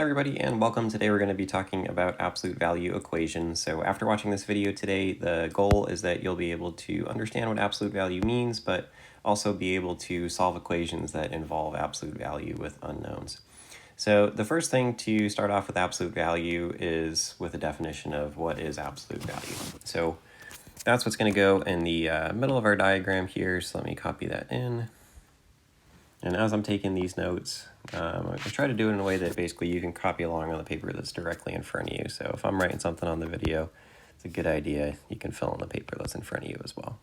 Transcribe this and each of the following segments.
Hi everybody and welcome. Today we're going to be talking about absolute value equations. So after watching this video today, the goal is that you'll be able to understand what absolute value means, but also be able to solve equations that involve absolute value with unknowns. So the first thing to start off with absolute value is with a definition of what is absolute value. So that's what's going to go in the middle of our diagram here. So let me copy that in. And as I'm taking these notes, I'm going to try to do it in a way that basically you can copy along on the paper that's directly in front of you. So if I'm writing something on the video, it's a good idea. You can fill in the paper that's in front of you as well.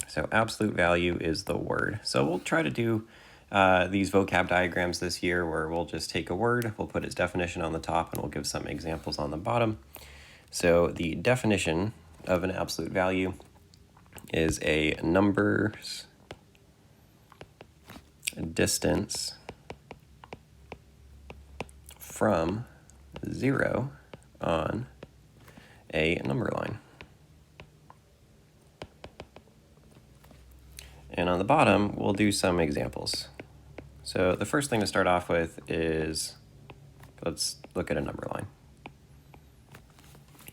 So absolute value is the word. So we'll try to do these vocab diagrams this year where we'll just take a word, we'll put its definition on the top, and we'll give some examples on the bottom. So the definition of an absolute value is a number's distance from 0 on a number line. And on the bottom, we'll do some examples. So the first thing to start off with is, let's look at a number line.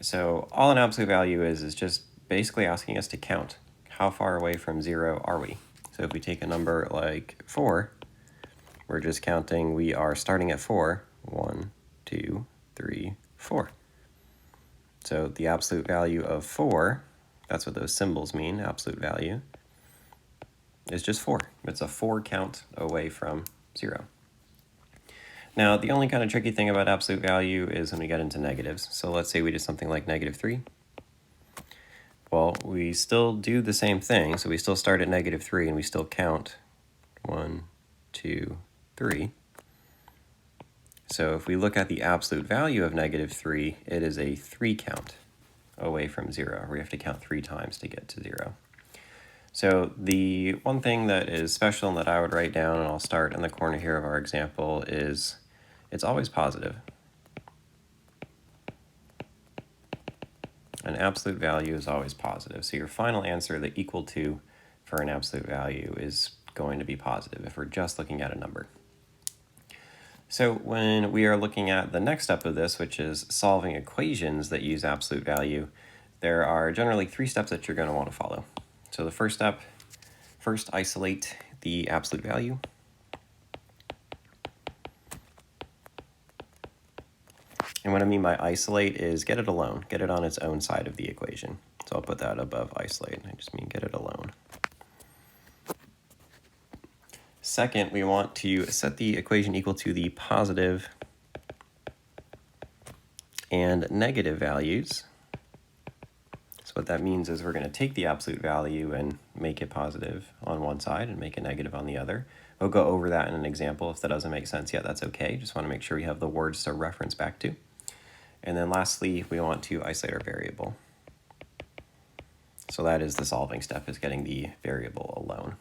So all an absolute value is just basically asking us to count. How far away from 0 are we? So if we take a number like 4, we're just counting, we are starting at 4. 1, 2, 3, 4. So the absolute value of 4, that's what those symbols mean, absolute value, is just 4. It's a 4 count away from 0. Now, the only kind of tricky thing about absolute value is when we get into negatives. So let's say we did something like -3. Well, we still do the same thing, so we still start at -3 and we still count 1, 2, 3. So if we look at the absolute value of -3, it is a 3 count away from 0. We have to count 3 times to get to 0. So the one thing that is special and that I would write down, and I'll start in the corner here of our example, is it's always positive. An absolute value is always positive. So your final answer, the equal to for an absolute value, is going to be positive if we're just looking at a number. So when we are looking at the next step of this, which is solving equations that use absolute value, there are generally 3 steps that you're going to want to follow. So the first step, first isolate the absolute value. And what I mean by isolate is get it alone, get it on its own side of the equation. So I'll put that above isolate. I just mean get it alone. Second, we want to set the equation equal to the positive and negative values. So what that means is we're going to take the absolute value and make it positive on one side and make it negative on the other. We'll go over that in an example. If that doesn't make sense yet, that's okay. Just want to make sure we have the words to reference back to. And then lastly, we want to isolate our variable. So that is the solving step, is getting the variable alone.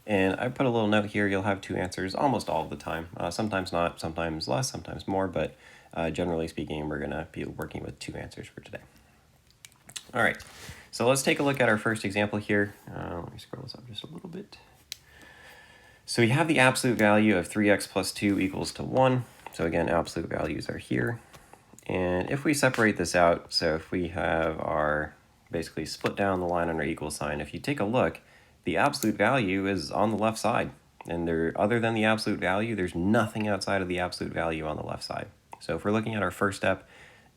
And I put a little note here, you'll have 2 answers almost all of the time. Sometimes not, sometimes less, sometimes more, but generally speaking, we're going to be working with 2 answers for today. All right, so let's take a look at our first example here. Let me scroll this up just a little bit. So we have the absolute value of 3x plus 2 equals to 1. So again, absolute values are here. And if we separate this out, so if we have our, basically split down the line on our equal sign, if you take a look, the absolute value is on the left side. And there, other than the absolute value, there's nothing outside of the absolute value on the left side. So if we're looking at our first step,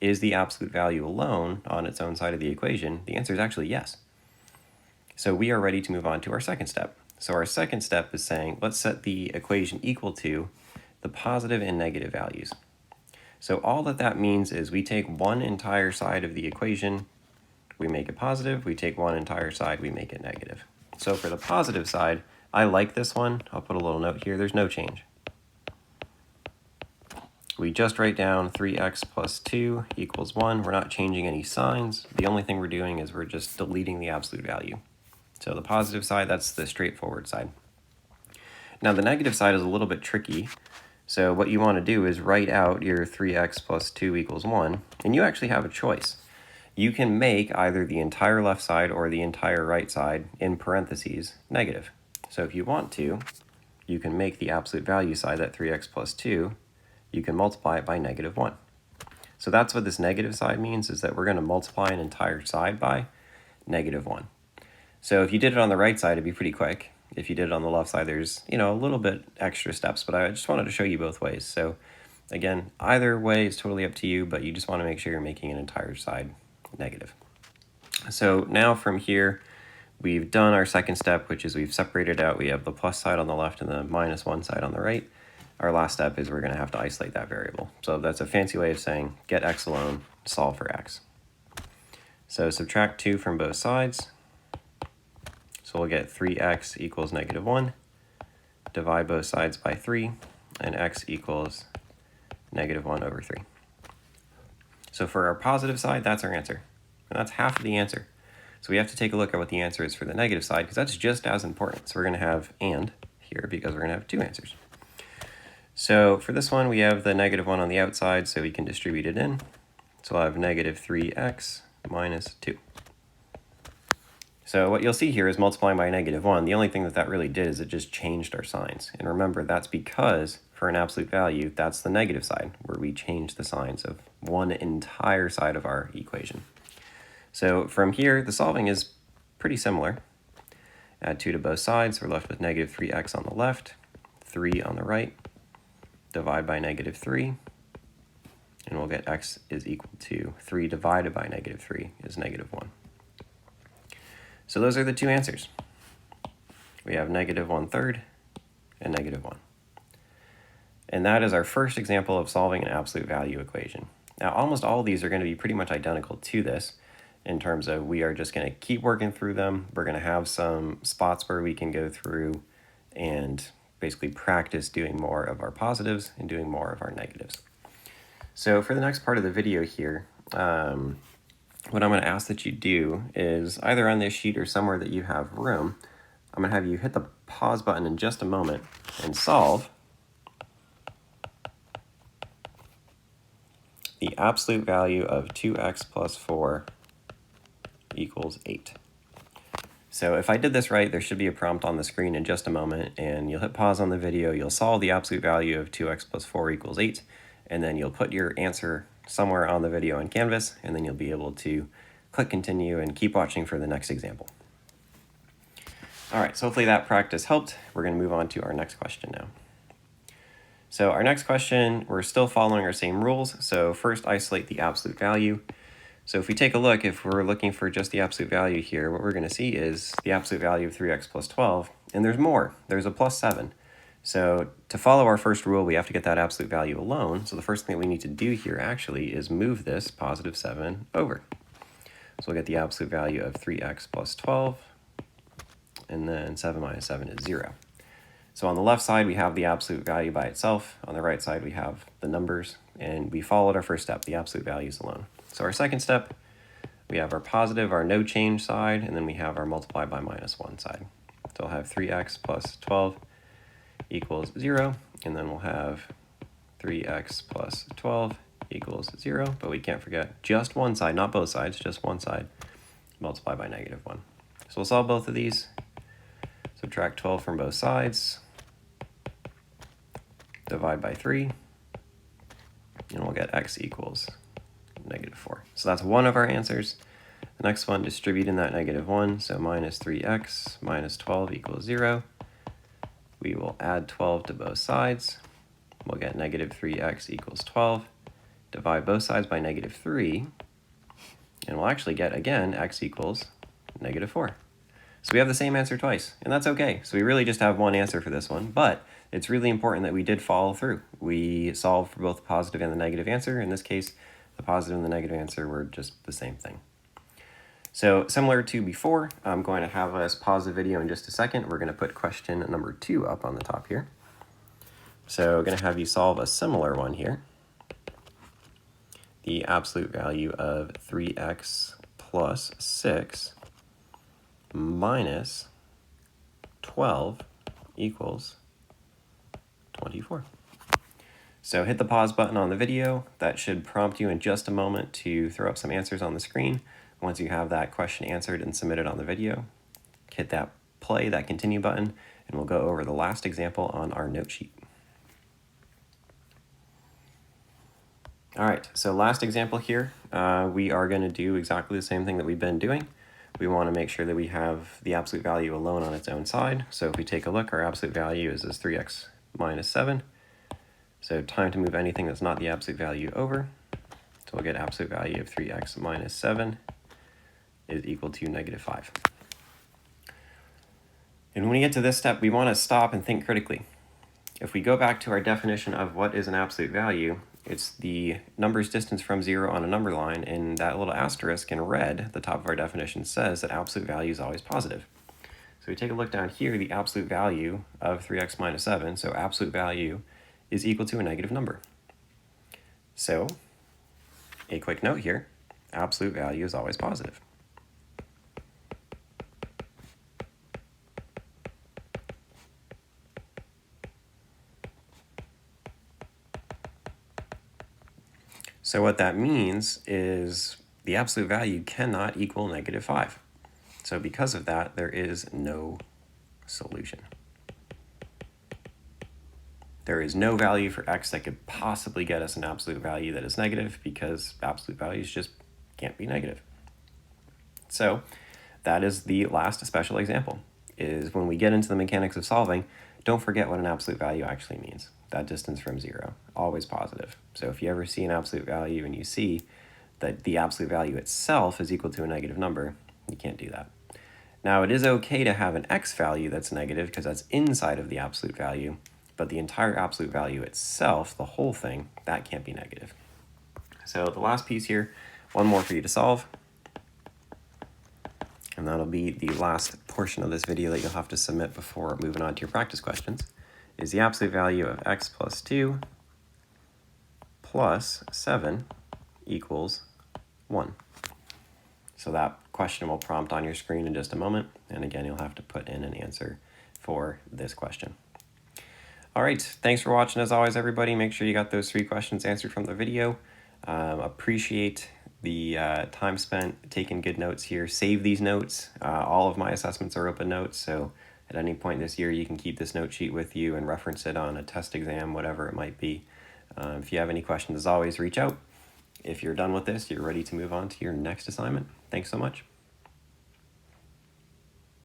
is the absolute value alone on its own side of the equation? The answer is actually yes. So we are ready to move on to our second step. So our second step is saying, let's set the equation equal to the positive and negative values. So all that means is we take one entire side of the equation, we make it positive, we take one entire side, we make it negative. So for the positive side, I like this one. I'll put a little note here, there's no change. We just write down 3x plus 2 equals 1. We're not changing any signs. The only thing we're doing is we're just deleting the absolute value. So the positive side, that's the straightforward side. Now the negative side is a little bit tricky. So what you want to do is write out your 3x plus 2 equals 1, and you actually have a choice. You can make either the entire left side or the entire right side, in parentheses, negative. So if you want to, you can make the absolute value side, that 3x plus 2, you can multiply it by negative 1. So that's what this negative side means, is that we're going to multiply an entire side by negative 1. So if you did it on the right side, it'd be pretty quick. If you did it on the left side, there's, a little bit extra steps, but I just wanted to show you both ways. So again, either way is totally up to you, but you just want to make sure you're making an entire side negative. So now from here, we've done our second step, which is we've separated out. We have the plus side on the left and the minus 1 side on the right. Our last step is we're going to have to isolate that variable. So that's a fancy way of saying get x alone, solve for x. So subtract 2 from both sides. So we'll get 3x equals negative 1. Divide both sides by 3, and x equals negative 1 over 3. So for our positive side, that's our answer. And that's half of the answer. So we have to take a look at what the answer is for the negative side, because that's just as important. So we're going to have and here because we're going to have two answers. So for this one, we have the negative 1 on the outside, so we can distribute it in. So I'll have negative 3x minus 2. So what you'll see here is multiplying by negative 1. The only thing that really did is it just changed our signs. And remember, that's because for an absolute value, that's the negative side, where we change the signs of one entire side of our equation. So from here, the solving is pretty similar. Add 2 to both sides. We're left with negative 3x on the left, 3 on the right. Divide by negative 3. And we'll get x is equal to 3 divided by negative 3 is negative 1. So those are the two answers. We have negative 1/3 and negative 1. And that is our first example of solving an absolute value equation. Now, almost all of these are going to be pretty much identical to this in terms of we are just going to keep working through them. We're going to have some spots where we can go through and basically practice doing more of our positives and doing more of our negatives. So for the next part of the video here, what I'm going to ask that you do is either on this sheet or somewhere that you have room, I'm going to have you hit the pause button in just a moment and solve the absolute value of 2x plus 4 equals 8. So if I did this right, there should be a prompt on the screen in just a moment, and you'll hit pause on the video, you'll solve the absolute value of 2x plus 4 equals 8, and then you'll put your answer somewhere on the video on Canvas, and then you'll be able to click continue and keep watching for the next example. All right, so hopefully that practice helped. We're going to move on to our next question now. So our next question, we're still following our same rules. So first isolate the absolute value. So if we take a look, if we're looking for just the absolute value here, what we're going to see is the absolute value of 3x plus 12, and there's more. There's a plus 7. So to follow our first rule, we have to get that absolute value alone. So the first thing we need to do here actually is move this positive 7 over. So we'll get the absolute value of 3x plus 12, and then 7 minus 7 is 0. So on the left side, we have the absolute value by itself. On the right side, we have the numbers, and we followed our first step, the absolute values alone. So our second step, we have our positive, our no change side, and then we have our multiply by minus 1 side. So we'll have 3x plus 12 equals 0, and then we'll have 3x plus 12 equals 0, but we can't forget just one side, not both sides, just one side, multiply by negative 1. So we'll solve both of these, subtract 12 from both sides, divide by 3, and we'll get x equals negative 4. So that's one of our answers. The next one, distribute in that negative 1, so minus 3x minus 12 equals 0. We will add 12 to both sides. We'll get negative 3x equals 12. Divide both sides by negative 3, and we'll actually get, again, x equals negative 4. So we have the same answer twice, and that's okay. So we really just have one answer for this one, but it's really important that we did follow through. We solved for both the positive and the negative answer. In this case, the positive and the negative answer were just the same thing. So similar to before, I'm going to have us pause the video in just a second. We're going to put question number 2 up on the top here. So I'm going to have you solve a similar one here. The absolute value of 3x plus 6 minus 12 equals 24. So hit the pause button on the video. That should prompt you in just a moment to throw up some answers on the screen. Once you have that question answered and submitted on the video, hit that play, that continue button, and we'll go over the last example on our note sheet. All right, so last example here, we are going to do exactly the same thing that we've been doing. We want to make sure that we have the absolute value alone on its own side. So if we take a look, our absolute value is this 3x minus 7. So time to move anything that's not the absolute value over. So we'll get absolute value of 3x minus 7 is equal to negative 5. And when we get to this step, we want to stop and think critically. If we go back to our definition of what is an absolute value, it's the number's distance from 0 on a number line, and that little asterisk in red, the top of our definition, says that absolute value is always positive. So we take a look down here, the absolute value of 3x minus 7, so absolute value is equal to a negative number. So a quick note here, absolute value is always positive. So what that means is the absolute value cannot equal negative 5. So because of that, there is no solution. There is no value for x that could possibly get us an absolute value that is negative, because absolute values just can't be negative. So that is the last special example, is when we get into the mechanics of solving, don't forget what an absolute value actually means. That distance from 0, always positive. So if you ever see an absolute value and you see that the absolute value itself is equal to a negative number, you can't do that. Now, it is okay to have an x value that's negative because that's inside of the absolute value, but the entire absolute value itself, the whole thing, that can't be negative. So the last piece here, one more for you to solve, and that'll be the last portion of this video that you'll have to submit before moving on to your practice questions, is the absolute value of x plus 2 plus 7 equals 1. So that question will prompt on your screen in just a moment, and again, you'll have to put in an answer for this question. All right, thanks for watching as always, everybody. Make sure you got those 3 questions answered from the video. Appreciate the time spent taking good notes here. Save these notes. All of my assessments are open notes, so at any point this year you can keep this note sheet with you and reference it on a test exam, whatever it might be. If you have any questions, as always, reach out. If you're done with this, you're ready to move on to your next assignment. Thanks so much.